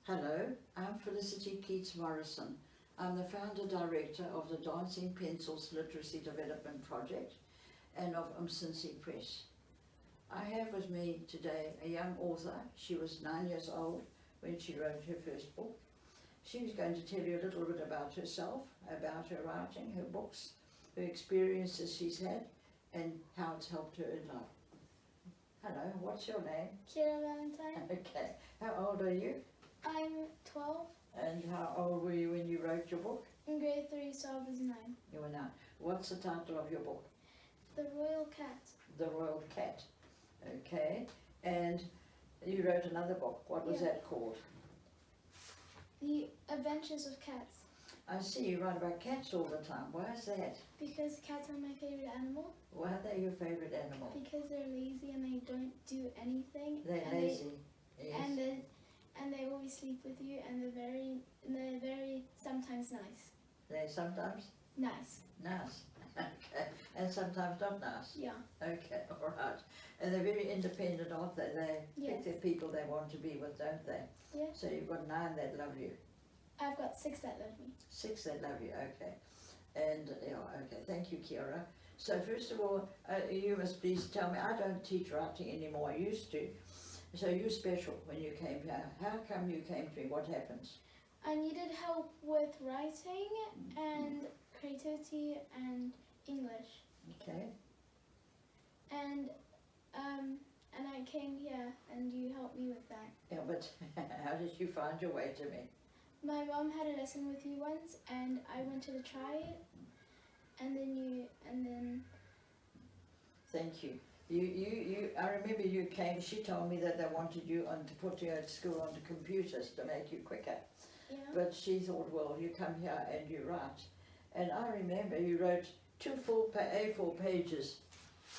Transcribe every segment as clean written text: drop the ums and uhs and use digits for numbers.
Hello, I'm Felicity Keats-Morrison. I'm the founder-director of the Dancing Pencils Literacy Development Project and of UmSinsi Press. I have with me today a young author. She was 9 years old when she wrote her first book. She's going to tell you a little bit about herself, about her writing, her books, her experiences she's had, and how it's helped her in life. Hello, what's your name? Ciara Valentine. Okay, how old are you? I'm 12. And how old were you when you wrote your book? In grade 3, so I was 9. You were 9. What's the title of your book? The Royal Cat. The Royal Cat. Okay, and you wrote another book. What was that called? The Adventures of Cats. I see you write about cats all the time. Why is that? Because cats are my favorite animal. Why are they your favourite animal? Because they're lazy and they don't do anything. They're lazy. Yes. And they always sleep with you, and they're very sometimes nice. They're sometimes Nice. nice. Okay, and sometimes not nice. Yeah. Okay, all right. And they're very independent, aren't they? They pick Yes. the people they want to be with, don't they? Yes. So you've got 9 that love you. I've got 6 that love me. 6 that love you, okay. And, okay, thank you, Ciara. So first of all, you must please tell me, I don't teach writing anymore, I used to. So you're special when you came here. How come you came to me? What happens? I needed help with writing and creativity and English. Okay. And I came here and you helped me with that. Yeah, but how did you find your way to me? My mum had a lesson with you once and I wanted to try it, and then Thank you. I remember you came, she told me that they wanted you to put you at school onto computers to make you quicker. yeah. But she thought, well, you come here and you write. And I remember you wrote 2 full A4 pages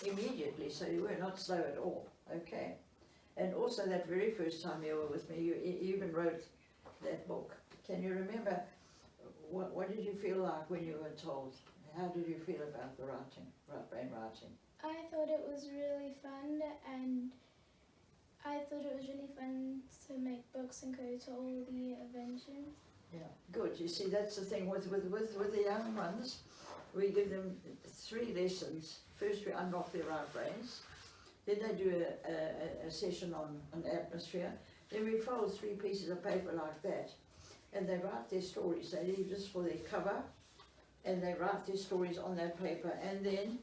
immediately, so you were not slow at all, okay? And also that very first time you were with me, you even wrote that book. Can you remember, what did you feel like when you were told? How did you feel about the writing? I thought it was really fun, and I thought it was really fun to make books and go to all the adventures. Yeah, good. You see, that's the thing with the young ones. We give them 3 lessons. First, we unlock their right brains. Then they do a session on an atmosphere. Then we fold 3 pieces of paper like that, and they write their stories. They leave this for their cover, and they write their stories on that paper. And then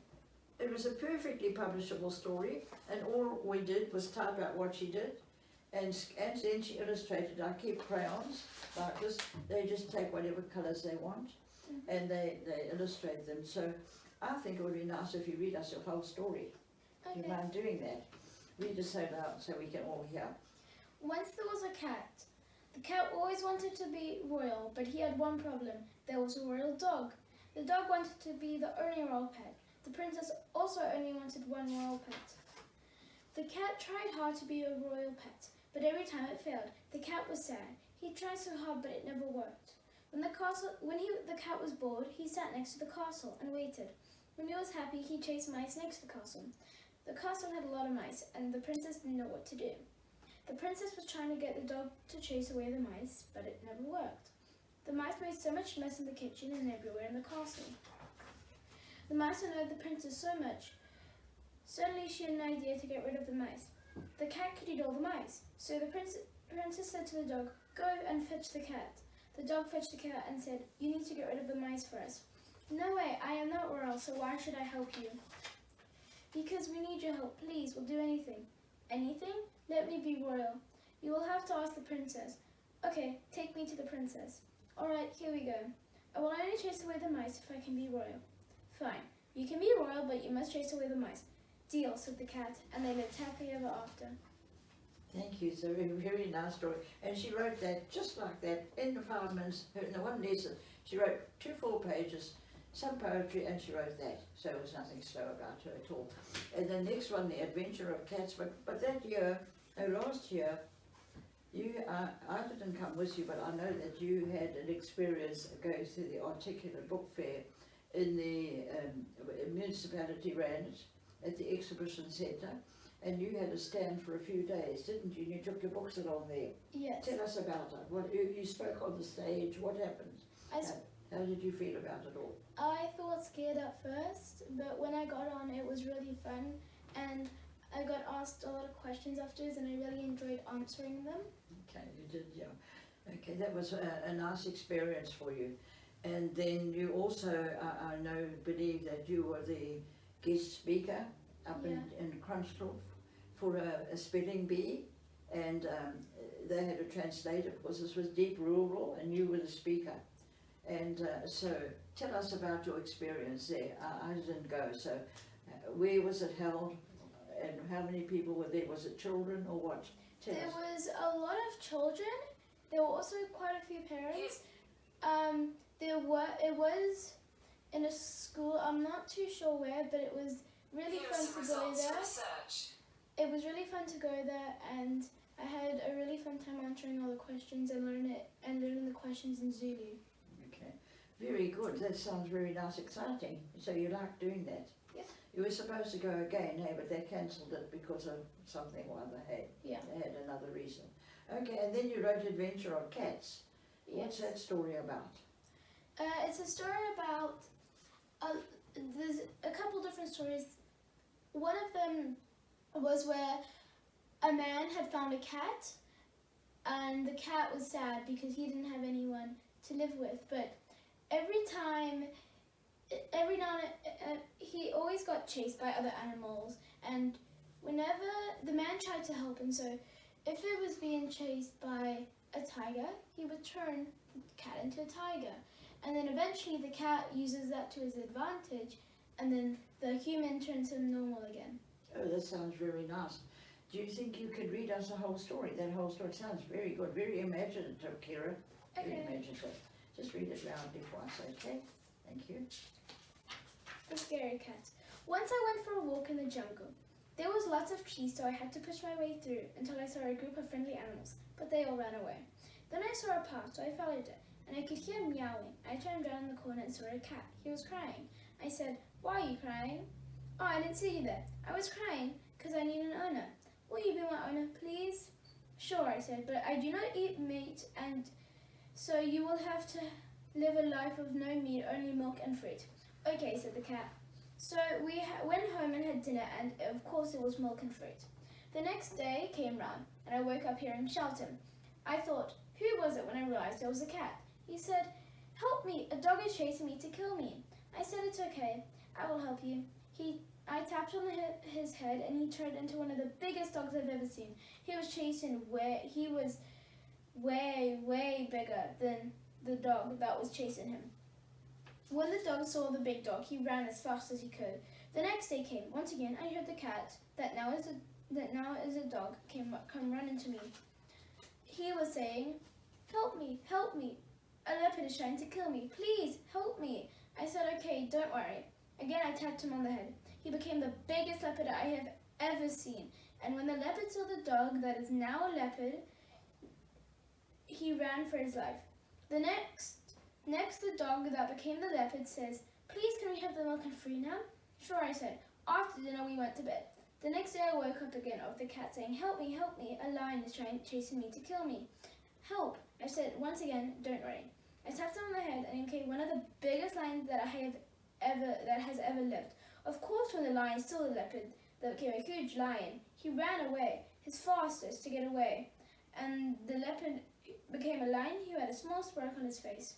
it was a perfectly publishable story, and all we did was type out what she did, and then she illustrated. I keep crayons like this. They just take whatever colours they want, and they illustrate them. So I think it would be nice if you read us your whole story. Do you mind doing that? Read it so loud so we can all hear. Once there was a cat. The cat always wanted to be royal, but he had one problem. There was a royal dog. The dog wanted to be the only royal pet. The princess also only wanted one royal pet. The cat tried hard to be a royal pet, but every time it failed. The cat was sad. He tried so hard, but it never worked. When the cat was bored, he sat next to the castle and waited. When he was happy, he chased mice next to the castle. The castle had a lot of mice, and the princess didn't know what to do. The princess was trying to get the dog to chase away the mice, but it never worked. The mice made so much mess in the kitchen and everywhere in the castle. The mice annoyed the princess so much. Suddenly she had an idea to get rid of the mice. The cat could eat all the mice, so the princess said to the dog, "Go and fetch the cat." The dog fetched the cat and said, "You need to get rid of the mice for us." "No way, I am not royal, so why should I help you?" "Because we need your help, please, we'll do anything." "Anything? Let me be royal." "You will have to ask the princess." "Okay, take me to the princess." "Alright, here we go. I will only chase away the mice if I can be royal." "Fine, you can be royal, but you must chase away the mice." "Deal," said the cat, and they lived happily ever after. Thank you. It's a very, very nice story. And she wrote that just like that in the 5 minutes, in the one lesson. She wrote 2 full pages, some poetry, and she wrote that. So there was nothing slow about her at all. And the next one, The Adventure of Cats. But that year, last year, I didn't come with you, but I know that you had an experience going through the Articulate Book Fair in the municipality ran it at the exhibition centre, and you had to stand for a few days, didn't you? You took your books along there. Yes. Tell us about it. What you spoke on the stage. What happened? How did you feel about it all? I thought scared at first, but when I got on, it was really fun, and I got asked a lot of questions afterwards, and I really enjoyed answering them. Okay, you did, yeah. Okay, that was a nice experience for you. And then you also, I believe that you were the guest speaker up in Kloof for a spelling bee, and they had to translate it because this was deep rural and you were the speaker. And so tell us about your experience there. I didn't go, so where was it held and how many people were there? Was it children or what? Tell us. There was a lot of children. There were also quite a few parents. It was in a school, I'm not too sure where, but it was really fun to go there. It was really fun to go there, and I had a really fun time answering all the questions and learning the questions in Zulu. Okay, very good. That sounds very nice, exciting. So you like doing that? Yeah. You were supposed to go again, hey, but they cancelled it because of something or other, hey? Yeah. They had another reason. Okay, and then you wrote Adventure of Cats. What's that story about? It's a story about, there's a couple different stories. One of them was where a man had found a cat, and the cat was sad because he didn't have anyone to live with, but every now and he always got chased by other animals, and whenever the man tried to help him, so if it was being chased by a tiger, he would turn the cat into a tiger. And then eventually the cat uses that to his advantage, and then the human turns him normal again. Oh, that sounds very nice. Do you think you could read us the whole story? That whole story sounds very good, very imaginative, Ciara. Very Okay. imaginative. Just read it loudly for us, okay? Thank you. The Scary Cat. Once I went for a walk in the jungle. There was lots of trees, so I had to push my way through until I saw a group of friendly animals, but they all ran away. Then I saw a path, so I followed it, and I could hear meowing. I turned around the corner and saw a cat. He was crying. I said, "Why are you crying?" "Oh, I didn't see you there." "I was crying because I need an owner." "Will you be my owner, please?" "Sure," I said, "but I do not eat meat, and so you will have to live a life of no meat, only milk and fruit." "Okay," said the cat. So we went home and had dinner, and of course it was milk and fruit. The next day came round, and I woke up hearing shouting. I thought, who was it, when I realized it was a cat. He said, "Help me, a dog is chasing me to kill me." I said, "It's okay, I will help you." I tapped on his head, and he turned into one of the biggest dogs I've ever seen. He was way bigger than the dog that was chasing him. When the dog saw the big dog, he ran as fast as he could. The next day came. Once again, I heard the cat, that now is a dog, come running to me. He was saying, "Help me, help me. A leopard is trying to kill me. Please, help me." I said, "Okay, don't worry." Again, I tapped him on the head. He became the biggest leopard I have ever seen. And when the leopard saw the dog that is now a leopard, he ran for his life. The next the dog that became the leopard says, "Please, can we have the milk and fruit now?" "Sure," I said. After dinner, we went to bed. The next day, I woke up again of the cat saying, "Help me, help me. A lion is chasing me to kill me." "Help," I said once again, "don't worry." I tapped him on the head, and he became one of the biggest lions that has ever lived. Of course, when the lion saw the leopard that became a huge lion, he ran away, his fastest to get away. And the leopard became a lion who had a small spark on his face.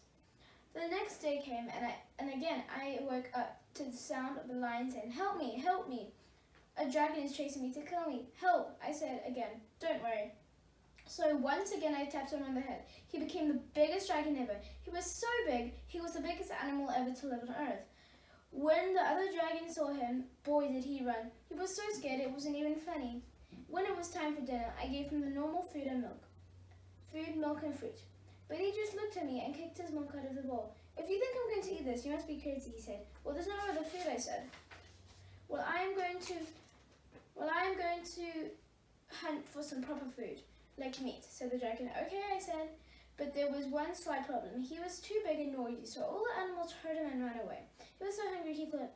The next day came, and again I woke up to the sound of the lion saying, "Help me, help me. A dragon is chasing me to kill me. Help," I said again, "don't worry." So once again I tapped him on the head. He became the biggest dragon ever. He was so big, he was the biggest animal ever to live on Earth. When the other dragon saw him, boy did he run. He was so scared it wasn't even funny. When it was time for dinner, I gave him the normal food and milk. Food, milk and fruit. But he just looked at me and kicked his milk out of the bowl. "If you think I'm going to eat this, you must be crazy," he said. "Well, there's no other food," I said. Well, I am going to hunt for some proper food, like meat," said the dragon. "Okay," I said. But there was one slight problem. He was too big and noisy, so all the animals heard him and ran away. He was so hungry he thought,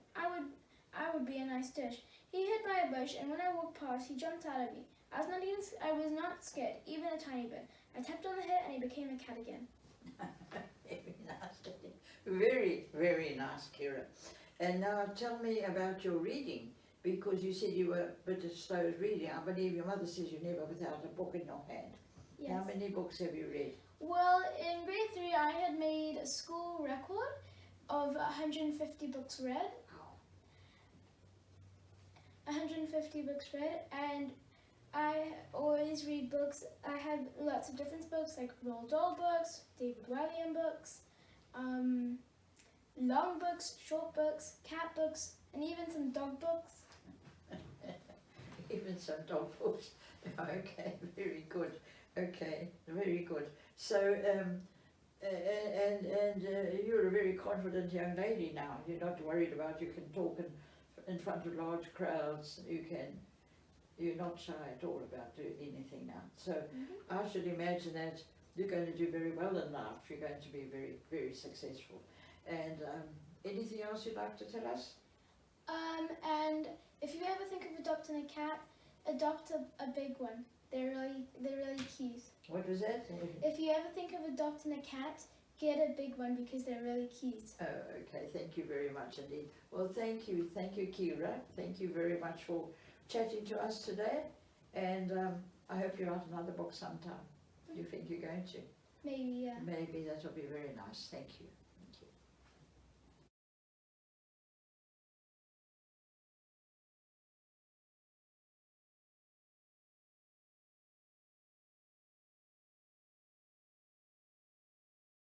I would be a nice dish. He hid by a bush, and when I walked past, he jumped out at me. I was not scared, even a tiny bit. I tapped on the head, and he became a cat again. Very nice. Very, very nice, Ciara. And now tell me about your reading, because you said you were a bit slow at reading. I believe your mother says you're never without a book in your hand. Yes. How many books have you read? Well, in grade 3, I had made a school record of 150 books read. 150 books read, and I always read books. I have lots of different books, like Roald Dahl books, David Walliam books, long books, short books, cat books, and even some dog books. Even some dog books. Okay, very good. Okay, very good. So, you're a very confident young lady now. You're not worried about, you can talk in front of large crowds. You're not shy at all about doing anything now. So I should imagine that you're going to do very well in life. You're going to be very, very successful. And anything else you'd like to tell us? And if you ever think of adopting a cat, adopt a big one. They're really cute. What was that? If you ever think of adopting a cat, get a big one because they're really cute. Oh, okay. Thank you very much indeed. Well, thank you, Ciara. Thank you very much for chatting to us today. And I hope you write another book sometime. Do you think you're going to? Maybe, yeah. Maybe that will be very nice. Thank you.